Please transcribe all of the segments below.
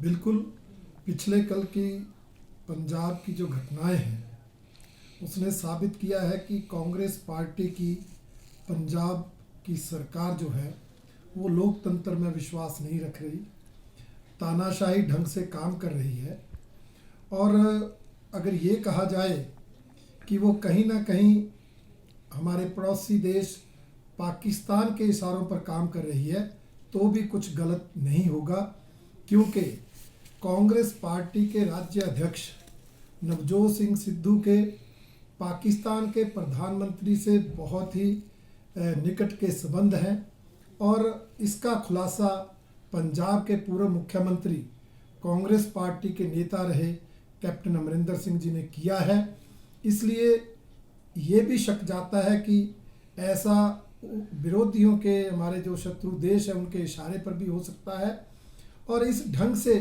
बिल्कुल। पिछले कल की पंजाब की जो घटनाएं हैं उसने साबित किया है कि कांग्रेस पार्टी की पंजाब की सरकार जो है वो लोकतंत्र में विश्वास नहीं रख रही, तानाशाही ढंग से काम कर रही है। और अगर ये कहा जाए कि वो कहीं ना कहीं हमारे पड़ोसी देश पाकिस्तान के इशारों पर काम कर रही है तो भी कुछ गलत नहीं होगा, क्योंकि कांग्रेस पार्टी के राज्य अध्यक्ष नवजोत सिंह सिद्धू के पाकिस्तान के प्रधानमंत्री से बहुत ही निकट के संबंध हैं और इसका खुलासा पंजाब के पूर्व मुख्यमंत्री कांग्रेस पार्टी के नेता रहे कैप्टन अमरिंदर सिंह जी ने किया है। इसलिए ये भी शक जाता है कि ऐसा विरोधियों के, हमारे जो शत्रु देश है उनके इशारे पर भी हो सकता है। और इस ढंग से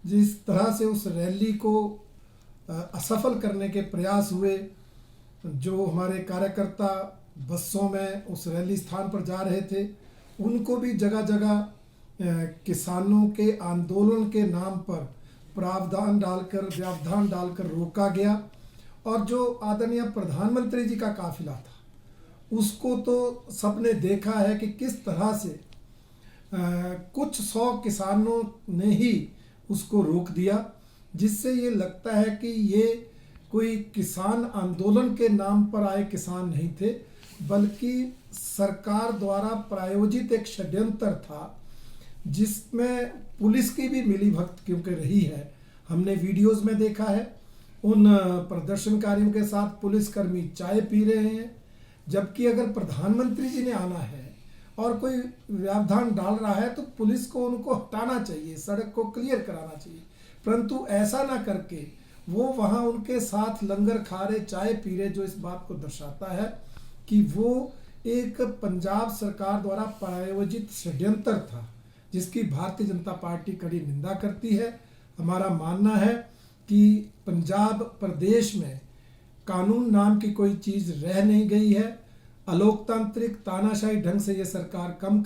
जिस तरह से उस रैली को असफल करने के प्रयास हुए, जो हमारे कार्यकर्ता बसों में उस रैली स्थान पर जा रहे थे उनको भी जगह जगह किसानों के आंदोलन के नाम पर व्यवधान डालकर रोका गया। और जो आदरणीय प्रधानमंत्री जी का काफिला था उसको तो सबने देखा है कि किस तरह से कुछ 100 किसानों ने ही उसको रोक दिया, जिससे ये लगता है कि ये कोई किसान आंदोलन के नाम पर आए किसान नहीं थे, बल्कि सरकार द्वारा प्रायोजित एक षड्यंत्र था जिसमें पुलिस की भी मिलीभगत क्योंकि रही है। हमने वीडियोस में देखा है उन प्रदर्शनकारियों के साथ पुलिसकर्मी चाय पी रहे हैं, जबकि अगर प्रधानमंत्री जी ने आना है और कोई व्यवधान डाल रहा है तो पुलिस को उनको हटाना चाहिए, सड़क को क्लियर कराना चाहिए। परंतु ऐसा ना करके वो वहाँ उनके साथ लंगर खा रहे, चाय पी रहे, जो इस बात को दर्शाता है कि वो एक पंजाब सरकार द्वारा प्रायोजित षड्यंत्र था जिसकी भारतीय जनता पार्टी कड़ी निंदा करती है। हमारा मानना है कि पंजाब प्रदेश में कानून नाम की कोई चीज़ रह नहीं गई है। अलोकतांत्रिक तानाशाही ढंग से ये सरकार काम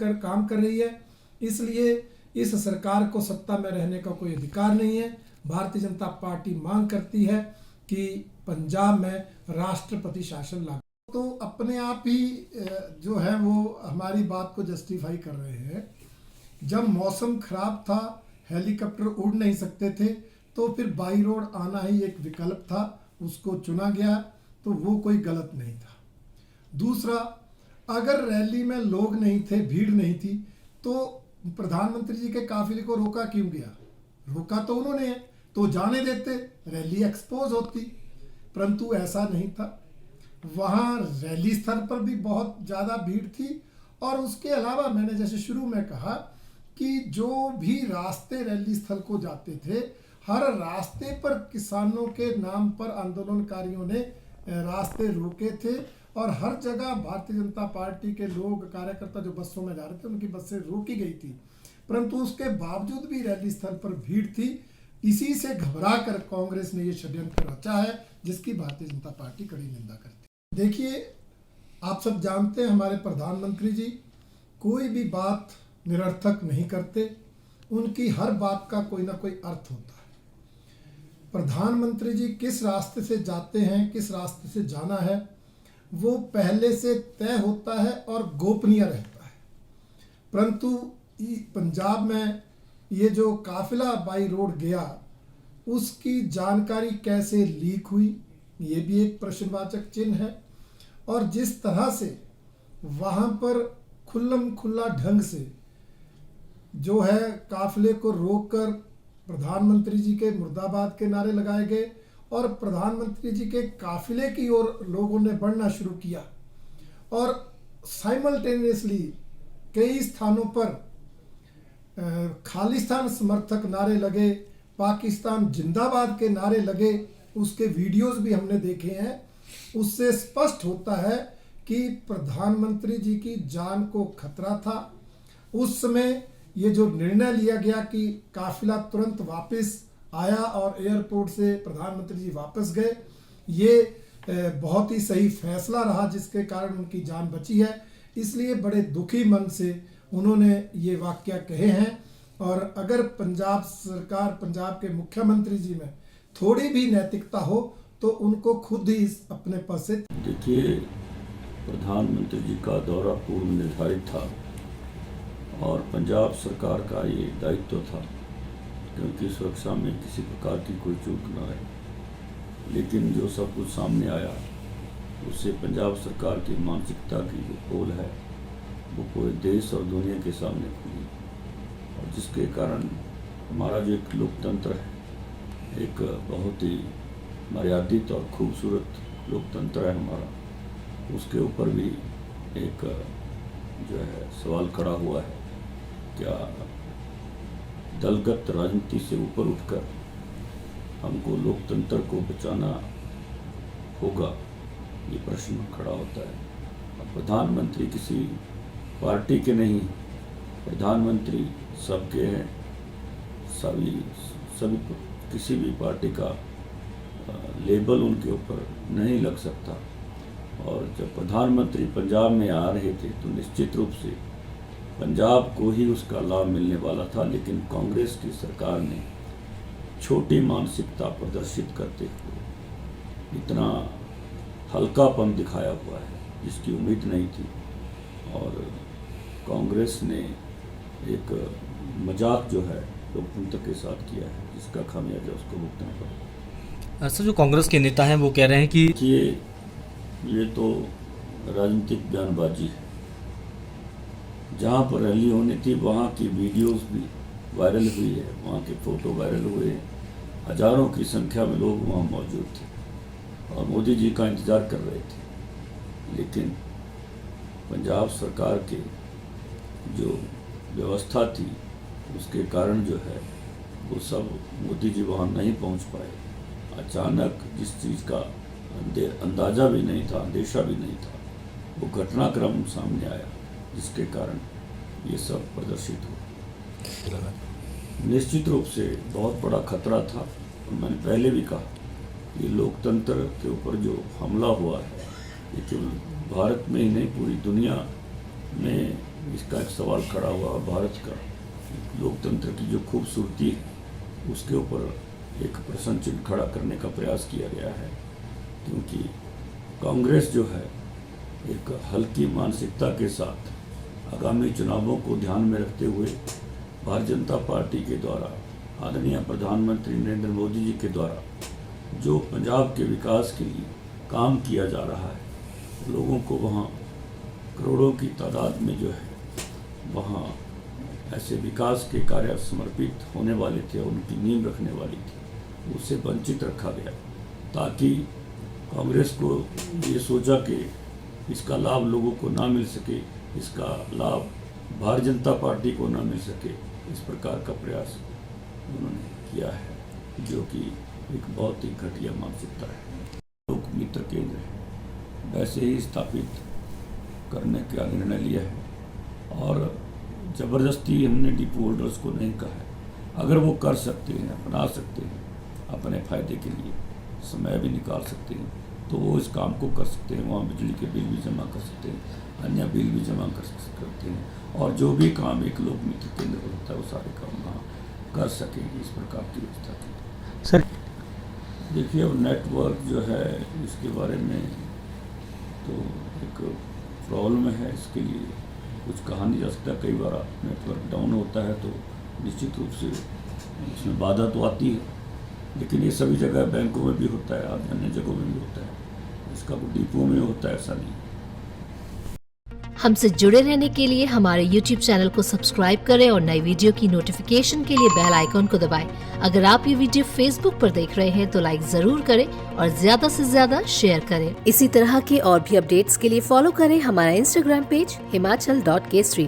कर रही है, इसलिए इस सरकार को सत्ता में रहने का कोई अधिकार नहीं है। भारतीय जनता पार्टी मांग करती है कि पंजाब में राष्ट्रपति शासन लागू। तो अपने आप ही जो है वो हमारी बात को जस्टिफाई कर रहे हैं। जब मौसम खराब था, हेलीकॉप्टर उड़ नहीं सकते थे, तो फिर बाई रोड आना ही एक विकल्प था, उसको चुना गया, तो वो कोई गलत नहीं था। दूसरा, अगर रैली में लोग नहीं थे, भीड़ नहीं थी, तो प्रधानमंत्री जी के काफिले को रोका क्यों गया? रोका तो उन्होंने है, तो जाने देते, रैली एक्सपोज होती। परंतु ऐसा नहीं था। वहाँ रैली स्थल पर भी बहुत ज़्यादा भीड़ थी और उसके अलावा मैंने जैसे शुरू में कहा कि जो भी रास्ते रैली स्थल को जाते थे, हर रास्ते पर किसानों के नाम पर आंदोलनकारियों ने रास्ते रोके थे और हर जगह भारतीय जनता पार्टी के लोग, कार्यकर्ता जो बसों में जा रहे थे उनकी बसें रोकी गई थी। परंतु उसके बावजूद भी रैली स्थल पर भीड़ थी। इसी से घबरा कर कांग्रेस ने ये षड्यंत्र रचा है जिसकी भारतीय जनता पार्टी कड़ी निंदा करती है। देखिए, आप सब जानते हैं हमारे प्रधानमंत्री जी कोई भी बात निरर्थक नहीं करते, उनकी हर बात का कोई ना कोई अर्थ होता है। प्रधानमंत्री जी किस रास्ते से जाते हैं, किस रास्ते से जाना है, वो पहले से तय होता है और गोपनीय रहता है। परंतु पंजाब में ये जो काफिला बाई रोड गया उसकी जानकारी कैसे लीक हुई, ये भी एक प्रश्नवाचक चिन्ह है। और जिस तरह से वहाँ पर खुल्लम खुल्ला ढंग से जो है काफिले को रोककर प्रधानमंत्री जी के मुर्दाबाद के नारे लगाए गए और प्रधानमंत्री जी के काफिले की ओर लोगों ने बढ़ना शुरू किया और साइमल्टेनियसली कई स्थानों पर खालिस्तान समर्थक नारे लगे, पाकिस्तान जिंदाबाद के नारे लगे। उसके वीडियोस भी हमने देखे हैं। उससे स्पष्ट होता है कि प्रधानमंत्री जी की जान को खतरा था। उस समय ये जो निर्णय लिया गया कि काफिला तुरंत वापस आया और एयरपोर्ट से प्रधानमंत्री जी वापस गए, ये बहुत ही सही फैसला रहा जिसके कारण उनकी जान बची है। इसलिए बड़े दुखी मन से उन्होंने ये वाक्य कहे हैं और अगर पंजाब सरकार, पंजाब के मुख्यमंत्री जी में थोड़ी भी नैतिकता हो तो उनको खुद ही अपने पद से। देखिए, प्रधानमंत्री जी का दौरा पूर्व निर्धारित था और पंजाब सरकार का ये दायित्व था क्योंकि सुरक्षा में किसी प्रकार की कोई चूक न रहे। लेकिन जो सब कुछ सामने आया उससे पंजाब सरकार की मानसिकता की जो पोल है वो पूरे देश और दुनिया के सामने खुली, और जिसके कारण हमारा जो एक लोकतंत्र है, एक बहुत ही मर्यादित और खूबसूरत लोकतंत्र है हमारा, उसके ऊपर भी एक जो है सवाल खड़ा हुआ है। क्या दलगत राजनीति से ऊपर उठकर हमको लोकतंत्र को बचाना होगा, ये प्रश्न खड़ा होता है। और प्रधानमंत्री किसी पार्टी के नहीं, प्रधानमंत्री सबके हैं, सभी किसी भी पार्टी का लेबल उनके ऊपर नहीं लग सकता। और जब प्रधानमंत्री पंजाब में आ रहे थे तो निश्चित रूप से पंजाब को ही उसका लाभ मिलने वाला था, लेकिन कांग्रेस की सरकार ने छोटी मानसिकता प्रदर्शित करते हुए इतना हल्कापन दिखाया हुआ है जिसकी उम्मीद नहीं थी, और कांग्रेस ने एक मजाक जो है लोकतंत्र के साथ किया है, जिसका खामियाजा उसको भुगतना पड़ा। सर, जो कांग्रेस के नेता हैं वो कह रहे हैं कि ये तो राजनीतिक बयानबाजी है। जहाँ पर रैली होनी थी वहाँ की वीडियोस भी वायरल हुई है, वहाँ के फ़ोटो वायरल हुए, हजारों की संख्या में लोग वहाँ मौजूद थे और मोदी जी का इंतज़ार कर रहे थे। लेकिन पंजाब सरकार के जो व्यवस्था थी उसके कारण जो है वो सब मोदी जी वहाँ नहीं पहुँच पाए। अचानक जिस चीज़ का अंदाज़ा भी नहीं था, अंदेशा भी नहीं था, वो घटनाक्रम सामने आया जिसके कारण ये सब प्रदर्शित हुआ। निश्चित रूप से बहुत बड़ा खतरा था, और मैंने पहले भी कहा कि लोकतंत्र के ऊपर जो हमला हुआ है ये केवल भारत में ही नहीं पूरी दुनिया में इसका एक सवाल खड़ा हुआ। भारत का लोकतंत्र की जो खूबसूरती है उसके ऊपर एक प्रश्न चिन्ह खड़ा करने का प्रयास किया गया है, क्योंकि कांग्रेस जो है एक हल्की मानसिकता के साथ आगामी चुनावों को ध्यान में रखते हुए भारतीय जनता पार्टी के द्वारा, आदरणीय प्रधानमंत्री नरेंद्र मोदी जी के द्वारा जो पंजाब के विकास के लिए काम किया जा रहा है, लोगों को वहाँ करोड़ों की तादाद में जो है वहाँ ऐसे विकास के कार्य समर्पित होने वाले थे, उनकी नींव रखने वाली थी, उससे वंचित रखा गया ताकि कांग्रेस को ये सोचा कि इसका लाभ लोगों को ना मिल सके, इसका लाभ भारतीय जनता पार्टी को ना मिल सके। इस प्रकार का प्रयास उन्होंने किया है, जो कि एक बहुत ही घटिया मानसिकता है। लोक मित्र केंद्र है वैसे ही स्थापित करने का निर्णय लिया है, और ज़बरदस्ती हमने डिपो होल्डर्स को नहीं कहा है। अगर वो कर सकते हैं, अपना सकते हैं अपने फ़ायदे के लिए, समय भी निकाल सकते हैं, तो वो इस काम को कर सकते हैं। वहाँ बिजली के बिल भी जमा कर सकते हैं, अन्य बिल भी जमा कर सकते हैं, और जो भी काम एक लोक मित्र केंद्र पर होता है वो सारे काम वहाँ कर सकेंगे। इस प्रकार की व्यवस्था की। सर देखिए, अब नेटवर्क जो है इसके बारे में तो एक प्रॉब्लम है, इसके लिए कुछ कहा नहीं जा सकता। कई बार नेटवर्क डाउन होता है तो निश्चित रूप से उसमें बाधा तो आती है, लेकिन ये सभी जगह बैंकों में भी होता है, अन्य जगहों में भी होता है, इसका डिपो में होता है, ऐसा नहीं। हमसे जुड़े रहने के लिए हमारे YouTube चैनल को सब्सक्राइब करें और नई वीडियो की नोटिफिकेशन के लिए बेल आइकॉन को दबाएं। अगर आप ये वीडियो Facebook पर देख रहे हैं तो लाइक जरूर करें और ज्यादा से ज्यादा शेयर करें। इसी तरह के और भी अपडेट्स के लिए फॉलो करें हमारा Instagram पेज himachal.kshri।